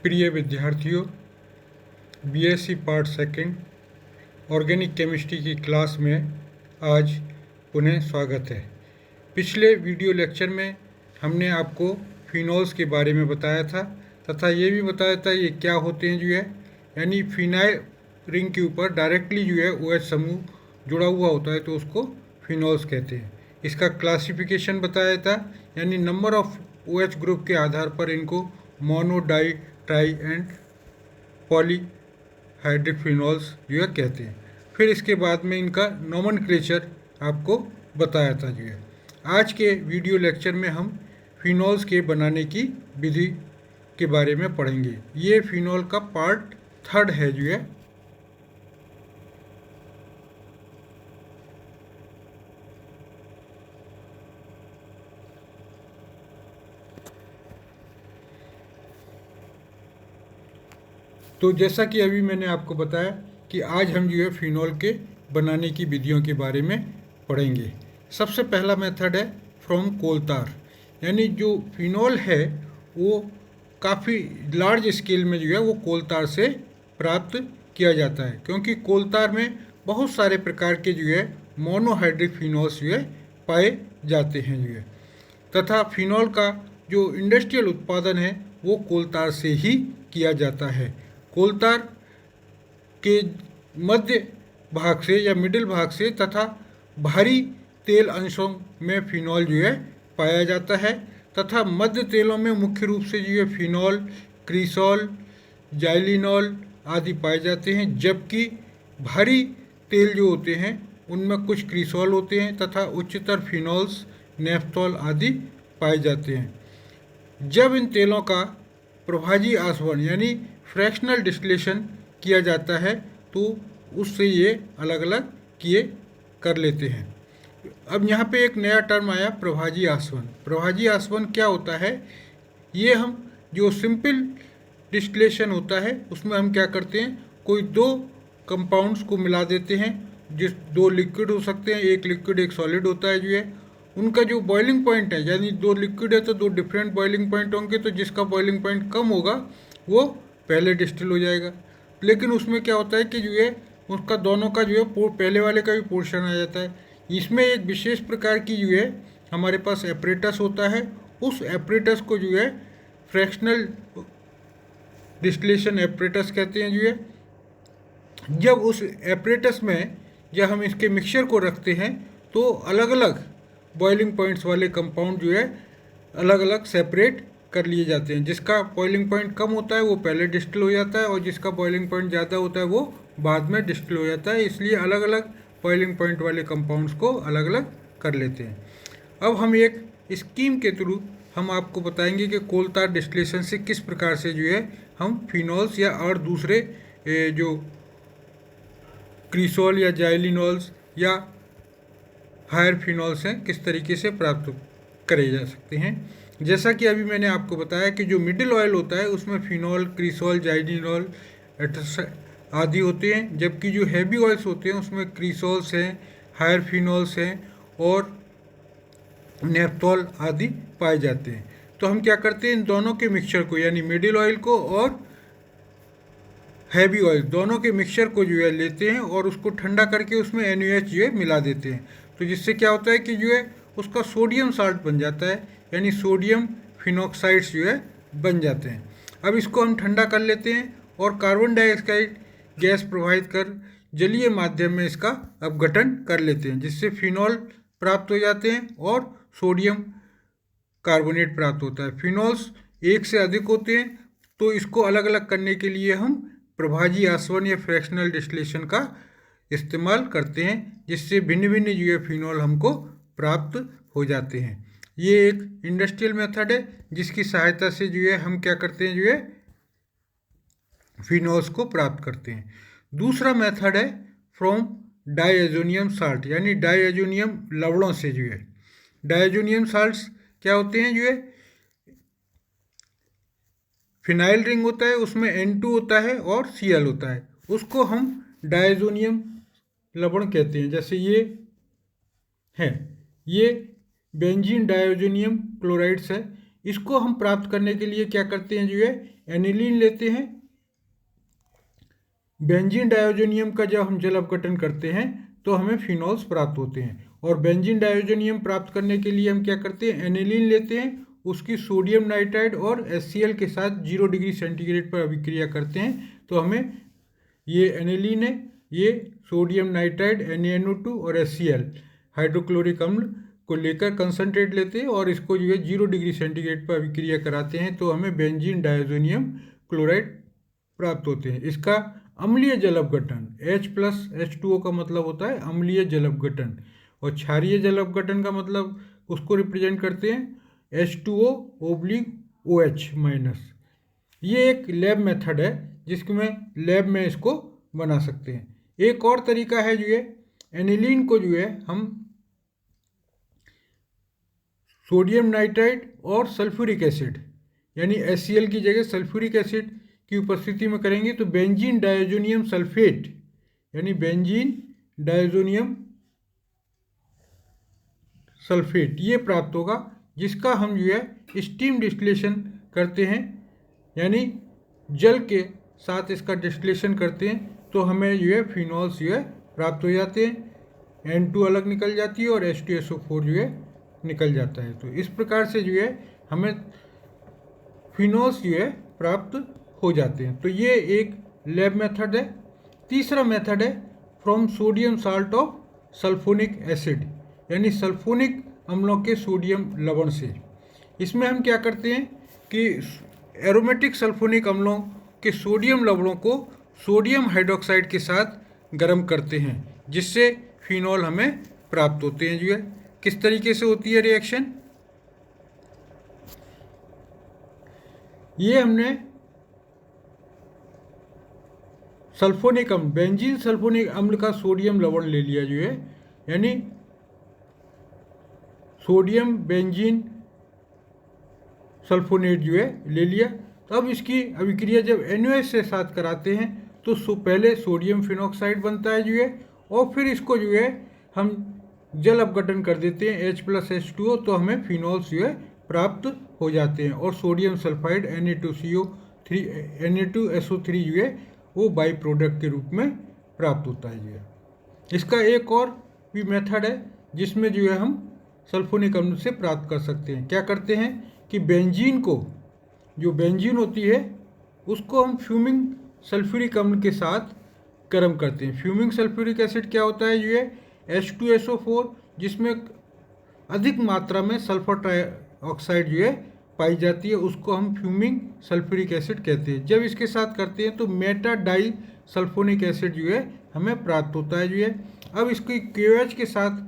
प्रिय विद्यार्थियों, BSc part second organic chemistry की क्लास में आज पुनः स्वागत है। पिछले वीडियो लेक्चर में हमने आपको फिनॉल्स के बारे में बताया था तथा ये भी बताया था ये क्या होते हैं यानी फिनाइल रिंग के ऊपर डायरेक्टली OH समूह जुड़ा हुआ होता है तो उसको फिनॉल्स कहते हैं। इसका क्लासिफिकेशन बताया था, यानी नंबर ऑफ OH ग्रुप के आधार पर इनको mono, di, tri and polyhydric phenols कहते हैं। फिर इसके बाद में इनका नोमेनक्लेचर आपको बताया था आज के वीडियो लेक्चर में हम फिनॉल्स के बनाने की विधि के बारे में पढ़ेंगे। ये फिनॉल का पार्ट थर्ड है तो जैसा कि अभी मैंने आपको बताया कि आज हम फिनॉल के बनाने की विधियों के बारे में पढ़ेंगे। सबसे पहला मेथड है फ्रॉम कोलतार, यानी जो फिनॉल है वो काफ़ी लार्ज स्केल में वो कोलतार से प्राप्त किया जाता है, क्योंकि कोलतार में बहुत सारे प्रकार के मोनोहाइड्रिक फिनॉल्स पाए जाते हैं तथा फिनॉल का जो इंडस्ट्रियल उत्पादन है वो कोलतार से ही किया जाता है। कोलतार के मध्य भाग से या मिडिल भाग से तथा भारी तेल अंशों में फिनॉल पाया जाता है तथा मध्य तेलों में मुख्य रूप से फिनॉल, क्रीसॉल, जाइलिनॉल आदि पाए जाते हैं, जबकि भारी तेल जो होते हैं उनमें कुछ क्रीसॉल होते हैं तथा उच्चतर फिनॉल्स, नेफ्थॉल आदि पाए जाते हैं। जब इन तेलों का प्रभाजी आसवन यानी फ्रैक्शनल डिस्टिलेशन किया जाता है तो उससे ये अलग अलग किए कर लेते हैं। अब यहाँ पे एक नया टर्म आया, प्रभाजी आसवन। प्रभाजी आसवन क्या होता है? ये हम जो सिंपल डिस्टिलेशन होता है उसमें हम क्या करते हैं, कोई दो कंपाउंड्स को मिला देते हैं, जिस दो लिक्विड हो सकते हैं, एक लिक्विड एक सॉलिड होता है उनका जो बॉइलिंग पॉइंट है, यानी दो लिक्विड है तो दो डिफरेंट बॉइलिंग पॉइंट होंगे, तो जिसका बॉइलिंग पॉइंट कम होगा वो पहले डिस्टिल हो जाएगा। लेकिन उसमें क्या होता है कि उसका दोनों का पहले वाले का भी पोर्शन आ जाता है। इसमें एक विशेष प्रकार की हमारे पास एपरेटस होता है। उस एपरेटस को फ्रैक्शनल डिस्टिलेशन एपरेटस कहते हैं जब उस एपरेटस में जब हम इसके मिक्सचर को रखते हैं तो अलग अलग बॉइलिंग पॉइंट्स वाले कंपाउंड अलग अलग सेपरेट कर लिए जाते हैं। जिसका बॉइलिंग पॉइंट कम होता है वो पहले डिस्टिल हो जाता है और जिसका बॉइलिंग पॉइंट ज़्यादा होता है वो बाद में डिस्टिल हो जाता है। इसलिए अलग अलग बॉइलिंग पॉइंट वाले कंपाउंड्स को अलग अलग कर लेते हैं। अब हम एक स्कीम के थ्रू हम आपको बताएंगे कि कोलतार डिस्टिलेशन से किस प्रकार से हम फिनॉल्स या और दूसरे जो क्रीसॉल या जाइलिनॉल्स या हायर फिनॉल्स हैं किस तरीके से प्राप्त करे जा सकते हैं। जैसा कि अभी मैंने आपको बताया कि जो मिडिल ऑयल होता है उसमें फिनॉल, क्रीसॉल, जाइलिनॉल आदि होते हैं, जबकि जो हैवी ऑयल्स होते हैं उसमें क्रीसॉल्स हैं, हायर फिनॉल्स हैं और नेफ्थॉल आदि पाए जाते हैं। तो हम क्या करते हैं, इन दोनों के मिक्सचर को यानी मिडिल ऑयल को और हैवी ऑयल दोनों के मिक्सचर को लेते हैं और उसको ठंडा करके उसमें NaOH मिला देते हैं। तो जिससे क्या होता है कि उसका सोडियम साल्ट बन जाता है, यानी सोडियम फिनॉक्साइड्स बन जाते हैं। अब इसको हम ठंडा कर लेते हैं और कार्बन डाइऑक्साइड गैस प्रवाहित कर जलीय माध्यम में इसका अपघटन कर लेते हैं, जिससे फिनॉल प्राप्त हो जाते हैं और सोडियम कार्बोनेट प्राप्त होता है। फिनॉल्स एक से अधिक होते हैं तो इसको अलग अलग करने के लिए हम प्रभाजी आसवन या फ्रैक्शनल डिस्टिलेशन का इस्तेमाल करते हैं, जिससे भिन्न भिन्न फिनॉल हमको प्राप्त हो जाते हैं। ये एक इंडस्ट्रियल मेथड है जिसकी सहायता से हम क्या करते हैं फिनॉल्स को प्राप्त करते हैं। दूसरा मेथड है फ्रॉम डायजोनियम साल्ट, यानी डायजोनियम लवणों से डायजोनियम साल्ट्स क्या होते हैं फिनाइल रिंग होता है, उसमें N2 होता है और Cl होता है, उसको हम डायजोनियम लवण कहते हैं। जैसे ये बेंजीन डायजोनियम क्लोराइड्स है, इसको हम प्राप्त करने के लिए क्या करते हैं जो है, एनिलीन लेते हैं। बेंजीन डायोजोनियम का जब हम जल अपघटन करते हैं तो हमें फिनॉल्स प्राप्त होते हैं। और बेंजीन डायोजोनियम प्राप्त करने के लिए हम क्या करते हैं, एनिलीन लेते हैं, उसकी सोडियम नाइट्राइड और HCl के साथ 0 डिग्री सेंटीग्रेड पर अभिक्रिया करते हैं। तो हमें ये एनिलीन है, ये सोडियम नाइट्राइड NaNO2 और HCl हाइड्रोक्लोरिक अम्ल को लेकर कंसनट्रेट लेते हैं और इसको जो है 0 डिग्री सेंटीग्रेड पर अभिक्रिया कराते हैं। तो हमें बेंजीन डायोजोनियम क्लोराइड प्राप्त होते हैं। इसका अम्लीय जल अपघटन H+H2O का मतलब होता है अम्लीय जल अपघटन, और क्षारीय जल अपघटन का मतलब उसको रिप्रेजेंट करते हैं H2O/OH-। ये एक लैब मेथड है जिसमें लैब में इसको बना सकते हैं। एक और तरीका है जो है, एनिलीन को जो है हम सोडियम नाइट्राइड और सल्फ्यूरिक एसिड यानी HCl की जगह सल्फ्यूरिक एसिड की उपस्थिति में करेंगे तो बेंजीन डायोजोनियम सल्फेट यानी बेंजीन डायोजोनियम सल्फेट ये प्राप्त होगा, जिसका हम जो है स्टीम डिस्टिलेशन करते हैं, यानी जल के साथ इसका डिस्टिलेशन करते हैं तो हमें जो है फिनॉल्स जो है प्राप्त हो जाते हैं। N2 अलग निकल जाती है और H2SO4 जो है निकल जाता है। तो इस प्रकार से जो है हमें फिनॉल्स जो है प्राप्त हो जाते हैं। तो ये एक लैब मेथड है। तीसरा मेथड है from sodium salt of sulphonic acid यानी सल्फोनिक अम्लों के सोडियम लवण से। इसमें हम क्या करते हैं कि एरोमेटिक सल्फोनिक अम्लों के सोडियम लवणों को सोडियम हाइड्रोक्साइड के साथ गर्म करते हैं, जिससे फिनॉल हमें प्राप्त होते हैं। जो है किस तरीके से होती है रिएक्शन, ये हमने सल्फोनिक अम्ल बेंजीन सल्फोनिक अम्ल का सोडियम लवण ले लिया जो है, यानी सोडियम बेंजीन सल्फोनेट जो है ले लिया। तो अब इसकी अभिक्रिया जब NaOH से साथ कराते हैं तो पहले सोडियम फिनॉक्साइड बनता है जो है, और फिर इसको जो है हम जल अपघटन कर देते हैं H+H2O, तो हमें फिनॉल्स जो है प्राप्त हो जाते हैं। और सोडियम सल्फाइड Na2SO3 जो है वो बाई प्रोडक्ट के रूप में प्राप्त होता है जो है। इसका एक और भी मेथड है जिसमें जो है हम सल्फोनिक अम्ल से प्राप्त कर सकते हैं। क्या करते हैं कि बेंजीन को, जो बेंजीन होती है उसको हम फ्यूमिंग सल्फ्यूरिक अम्ल के साथ गर्म करते हैं। फ्यूमिंग सल्फ्यूरिक एसिड क्या होता है जो है H2SO4, जिसमें अधिक मात्रा में सल्फर ट्राइऑक्साइड जो है पाई जाती है, उसको हम फ्यूमिंग सल्फ्यूरिक एसिड कहते हैं। जब इसके साथ करते हैं तो मेटा डाई सल्फोनिक एसिड जो है हमें प्राप्त होता है जो है। अब इसकी KOH के साथ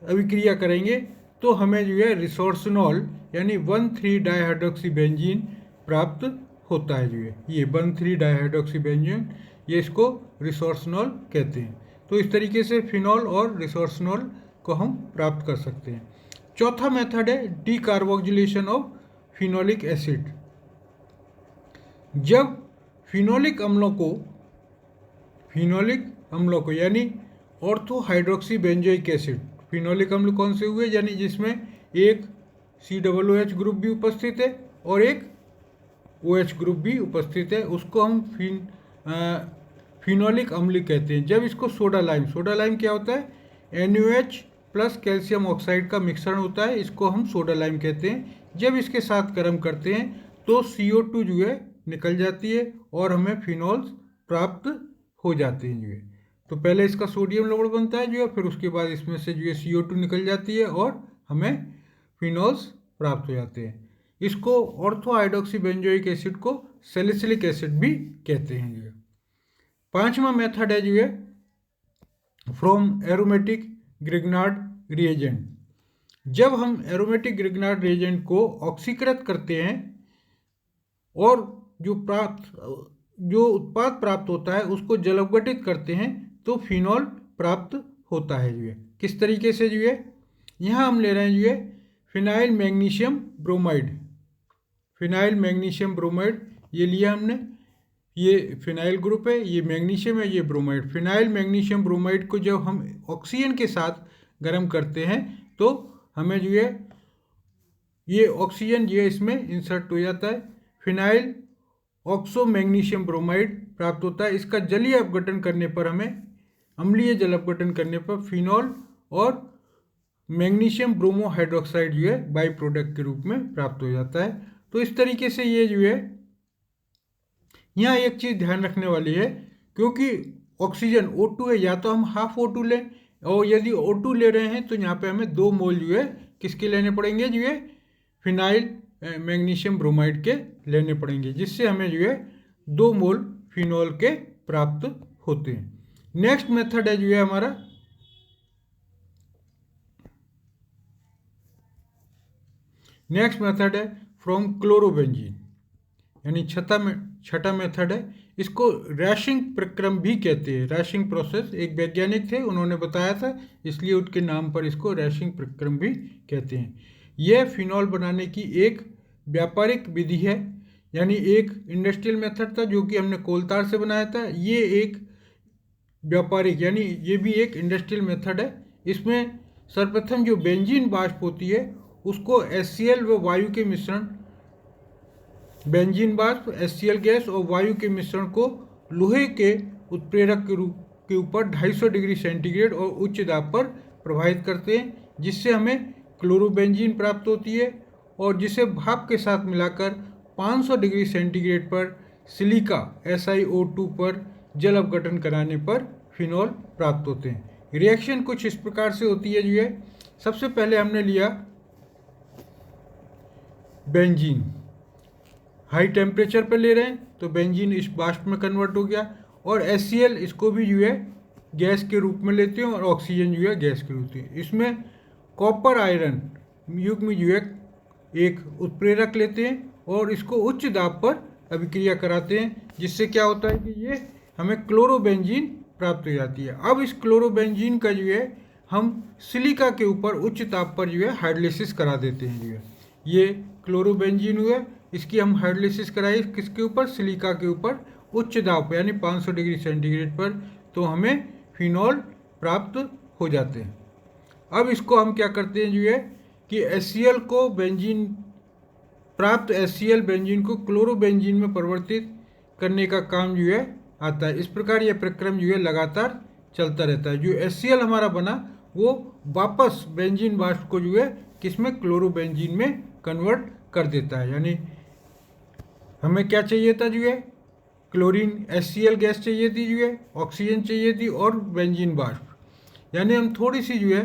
अभिक्रिया करेंगे तो हमें जो है रिसोर्सनॉल यानी 1,3 डाइहाइड्रोक्सी बेंजीन प्राप्त होता है जो है। ये 1,3 डाइहाइड्रोक्सी बेंजीन, ये इसको रिसोर्सनॉल कहते हैं। तो इस तरीके से फिनॉल और रिसोर्सनॉल को हम प्राप्त कर सकते हैं। चौथा मेथड है डीकार्बोक्सिलेशन ऑफ फिनोलिक एसिड। जब फिनोलिक अम्लों को यानी ortho hydroxy benzoic acid, phenolic अम्ल कौन से हुए, यानी जिसमें एक COOH ग्रुप भी उपस्थित है और एक OH ग्रुप भी उपस्थित है, उसको हम फिनोलिक अम्ल कहते हैं। जब इसको सोडा लाइम क्या होता है, NaOH प्लस कैल्शियम ऑक्साइड का मिश्रण होता है, इसको हम सोडा लाइम कहते हैं। जब इसके साथ गर्म करते हैं तो CO2 जो है निकल जाती है और हमें फिनॉल्स प्राप्त हो जाते हैं जो है। तो पहले इसका सोडियम लवण बनता है जो है, फिर उसके बाद इसमें से जो है CO2 निकल जाती है और हमें फिनॉल्स प्राप्त हो जाते हैं। इसको ऑर्थो हाइड्रोक्सी बेंजोइक एसिड को सैलिसिलिक एसिड भी कहते हैं जो है। पांचवा मेथड है जो है फ्रॉम एरोमेटिक ग्रिग्नार्ड रिएजेंट। जब हम एरोमेटिक ग्रिग्नार्ड रिएजेंट को ऑक्सीकृत करते हैं और जो उत्पाद प्राप्त होता है उसको जल अपघटित करते हैं तो फिनॉल प्राप्त होता है जो है। किस तरीके से जो है, यहाँ हम ले रहे हैं जो है फिनाइल मैग्नीशियम ब्रोमाइड ये लिया हमने, ये फिनाइल ग्रुप है, ये मैग्नीशियम है, ये ब्रोमाइड। फिनाइल मैग्नीशियम ब्रोमाइड को जब हम ऑक्सीजन के साथ गर्म करते हैं तो हमें जो है ये ऑक्सीजन ये इसमें इंसर्ट हो जाता है, फिनाइल ऑक्सो मैग्नीशियम ब्रोमाइड प्राप्त होता है। इसका जलीय अपघटन करने पर हमें, अम्लीय जल अपघटन करने पर फिनॉल और मैग्नीशियम ब्रोमो हाइड्रोक्साइड जो है बाई प्रोडक्ट के रूप में प्राप्त हो जाता है। तो इस तरीके से ये जो है, यहाँ एक चीज़ ध्यान रखने वाली है, क्योंकि ऑक्सीजन O2 है, या तो हम हाफ O2 लें, और यदि O2 ले रहे हैं तो यहाँ पे हमें 2 मोल जो है किसके लेने पड़ेंगे, जो है फिनाइल मैग्नीशियम ब्रोमाइड के लेने पड़ेंगे, जिससे हमें जो है 2 मोल फिनॉल के प्राप्त होते हैं। नेक्स्ट मेथड है जो है हमारा नेक्स्ट मेथड है फ्रॉम क्लोरोबेंजीन, यानी छठा मेथड है। इसको रैशिंग प्रक्रम भी कहते हैं, रैशिंग प्रोसेस। एक वैज्ञानिक थे, उन्होंने बताया था, इसलिए उनके नाम पर इसको रैशिंग प्रक्रम भी कहते हैं। यह फिनॉल बनाने की एक व्यापारिक विधि है, यानी एक इंडस्ट्रियल मेथड था जो कि हमने कोलतार से बनाया था। ये एक व्यापारिक, यानी ये भी एक इंडस्ट्रियल मेथड है। इसमें सर्वप्रथम जो बेंजीन वाष्प होती है उसको HCl व वायु के मिश्रण, बेंजीन वाष्प, HCl गैस और वायु के मिश्रण को लोहे के उत्प्रेरक के ऊपर 250 डिग्री सेंटीग्रेड और उच्च दाब पर प्रवाहित करते हैं, जिससे हमें क्लोरोबेंजीन प्राप्त होती है, और जिसे भाप के साथ मिलाकर 500 डिग्री सेंटीग्रेड पर सिलिका SiO2 पर जल अपघटन कराने पर फिनॉल प्राप्त होते हैं। रिएक्शन कुछ इस प्रकार से होती है जो है, सबसे पहले हमने लिया बेंजीन, हाई टेम्परेचर पर ले रहे हैं तो बेंजीन इस वाष्प में कन्वर्ट हो गया, और HCl इसको भी जो है गैस के रूप में लेते हैं, और ऑक्सीजन जो है गैस के रूप में। इसमें कॉपर आयरन युग्म जो है एक उत्प्रेरक लेते हैं और इसको उच्च दाब पर अभिक्रिया कराते हैं, जिससे क्या होता है कि ये हमें क्लोरोबेंजीन प्राप्त हो जाती है। अब इस क्लोरोबेंजीन का जो है हम सिलिका के ऊपर उच्च ताप पर जो है हाइड्रोलिसिस करा देते हैं। जो है ये क्लोरोबेंजीन हुआ, इसकी हम हाइड्रोलिसिस कराई किसके ऊपर, सिलिका के ऊपर उच्च दाब पर, यानी 500 डिग्री सेंटीग्रेड पर, तो हमें फिनॉल प्राप्त हो जाते हैं। अब इसको हम क्या करते हैं जो है कि HCl को बेंजीन, प्राप्त HCl बेंजीन को क्लोरोबेंजीन में परिवर्तित करने का काम जो है आता है। इस प्रकार यह प्रक्रम जो है लगातार चलता रहता है। जो HCl हमारा बना वो वापस बेंजीन वाष्प को जो है किसमें, क्लोरोबेंजीन में कन्वर्ट कर देता है। यानी हमें क्या चाहिए था जो है, क्लोरीन HCl गैस चाहिए थी जो है, ऑक्सीजन चाहिए थी और बेंजीन वाष्प, यानी हम थोड़ी सी जो है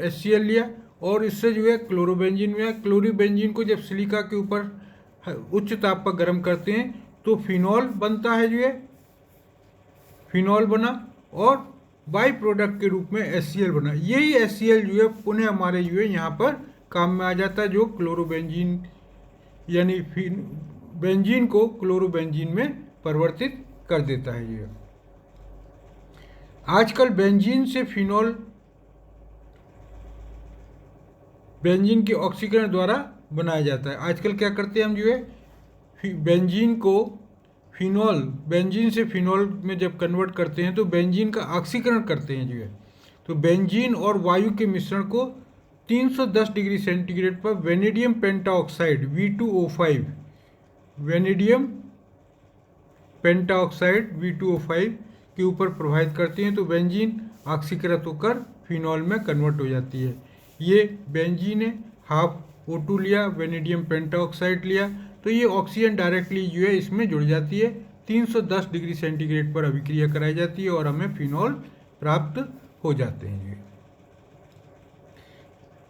HCl लिया और इससे जो है क्लोरोबेंजीन में, क्लोरोबेंजीन को जब सिलिका के ऊपर उच्च ताप पर गर्म करते हैं तो फिनॉल बनता है जो है, फिनॉल बना और बाई प्रोडक्ट के रूप में HCl बना। यही HCl जो है पुनः हमारे जो है यहाँ पर काम में आ जाता है, जो क्लोरोबेंजीन यानी बेंजीन को क्लोरोबेंजीन में परिवर्तित कर देता है। ये आजकल बेंजीन से फिनॉल, बेंजीन के ऑक्सीकरण द्वारा बनाया जाता है। आजकल क्या करते हैं हम जो है बेंजीन को फिनॉल, बेंजीन से फिनॉल में जब कन्वर्ट करते हैं तो बेंजीन का ऑक्सीकरण करते हैं जो है, तो बेंजीन और वायु के मिश्रण को 310 डिग्री सेंटीग्रेड पर vanadium pentoxide V2O5, vanadium pentoxide V2O5 के ऊपर प्रभावित करते हैं, तो बेंजीन ऑक्सीकृत होकर फिनॉल में कन्वर्ट हो जाती है। ये बेंजीन है, हाफ O2 लिया, वेनेडियम पेंटाऑक्साइड लिया, तो ये ऑक्सीजन डायरेक्टली जो है इसमें जुड़ जाती है, 310 डिग्री सेंटीग्रेड पर अभिक्रिया कराई जाती है और हमें फिनॉल प्राप्त हो जाते हैं।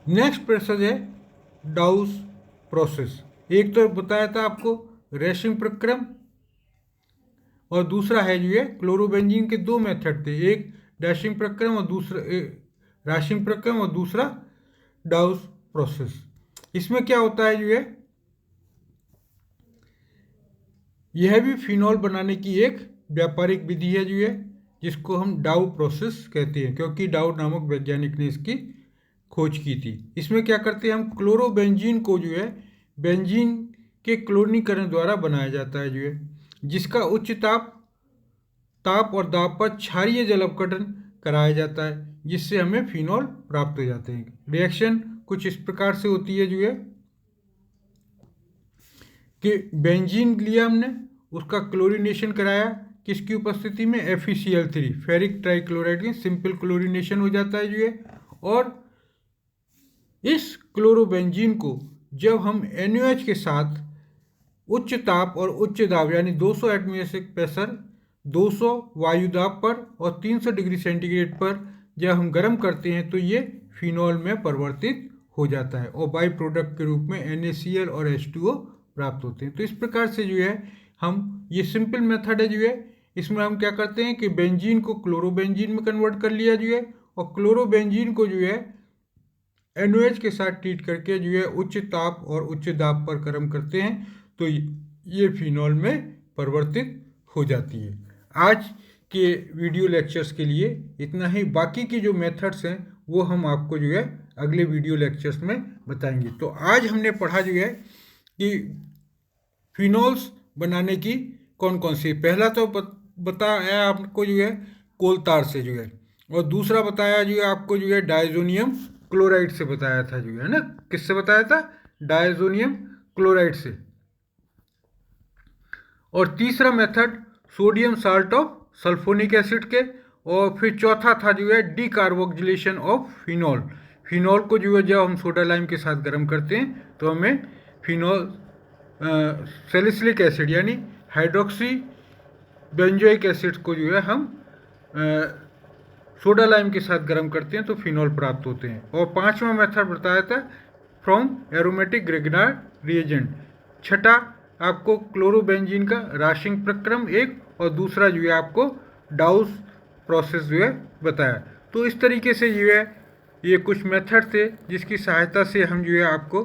नेक्स्ट प्रोसेस है डाउस प्रोसेस। एक तो बताया था आपको रैशिंग प्रक्रम, और दूसरा है जो है क्लोरोबेंजीन के 2 मेथड थे, एक डैशिंग प्रक्रम और दूसरा रैशिंग प्रक्रम और दूसरा डाउस प्रोसेस। इसमें क्या होता है जो है, यह भी फिनॉल बनाने की एक व्यापारिक विधि है जो है, जिसको हम डाउ प्रोसेस कहते हैं, क्योंकि डाउ नामक वैज्ञानिक ने इसकी खोज की थी। इसमें क्या करते हैं हम, क्लोरोबेंजीन को जो है बेंजीन के क्लोरीनीकरण द्वारा बनाया जाता है जो है, जिसका उच्च ताप और दाब पर क्षारीय जल अपघटन कराया जाता है, जिससे हमें फिनॉल प्राप्त हो जाते हैं। रिएक्शन कुछ इस प्रकार से होती है जो है, कि बेंजीन लिया हमने, उसका क्लोरीनेशन कराया किसकी उपस्थिति में, FeCl3 फेरिक ट्राइक्लोराइड की सिंपल क्लोरीनेशन हो जाता है जो है। और इस क्लोरोबेंजीन को जब हम NaOH के साथ उच्च ताप और उच्च दाब यानी 200 एटमॉस्फेरिक प्रेशर, 200 वायु दाब पर और 300 डिग्री सेंटीग्रेड पर जब हम गर्म करते हैं तो ये फिनॉल में परिवर्तित हो जाता है और बाई प्रोडक्ट के रूप में NaCl और H2O प्राप्त होते हैं। तो इस प्रकार से जो है हम, ये सिंपल मेथड है जो है, इसमें हम क्या करते हैं कि बेंजीन को क्लोरोबेंजीन में कन्वर्ट कर लिया जो है, और क्लोरोबेंजीन को जो है NaOH के साथ ट्रीट करके जो है उच्च ताप और उच्च दाब पर गर्म करते हैं तो ये फिनॉल में परिवर्तित हो जाती है। आज के वीडियो लेक्चर्स के लिए इतना ही, बाकी की जो मेथड्स हैं वो हम आपको जो है अगले वीडियो लेक्चर्स में बताएंगे। तो आज हमने पढ़ा जो है कि फिनॉल्स बनाने की कौन कौन सी, पहला तो बताया आपको जो है कोल तार से जो है, और दूसरा बताया जो है आपको जो है डायजोनियम क्लोराइड से बताया था जो है ना, किससे बताया था, डायजोनियम क्लोराइड से। और तीसरा method sodium salt of sulphonic acid के, और फिर चौथा था जो है डीकार्बोक्सिलेशन ऑफ फिनॉल। फिनॉल को जो है जब हम सोडा लाइम के साथ गर्म करते हैं तो हमें फिनॉल सैलिसिलिक एसिड यानी हाइड्रोक्सी बेंजोइक एसिड को जो है हम सोडा लाइम के साथ गर्म करते हैं तो फिनॉल प्राप्त होते हैं। और पांचवा मेथड बताया था फ्रॉम एरोमेटिक ग्रेगनार्ड रिएजेंट। छठा आपको क्लोरोबेंजीन का राशिंग प्रक्रम एक, और दूसरा जो है आपको डाउस प्रोसेस जो है बताया। तो इस तरीके से जो है ये कुछ मेथड थे जिसकी सहायता से हम जो है आपको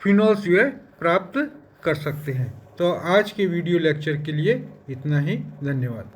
फिनॉल्स जो है प्राप्त कर सकते हैं। तो आज के वीडियो लेक्चर के लिए इतना ही, धन्यवाद।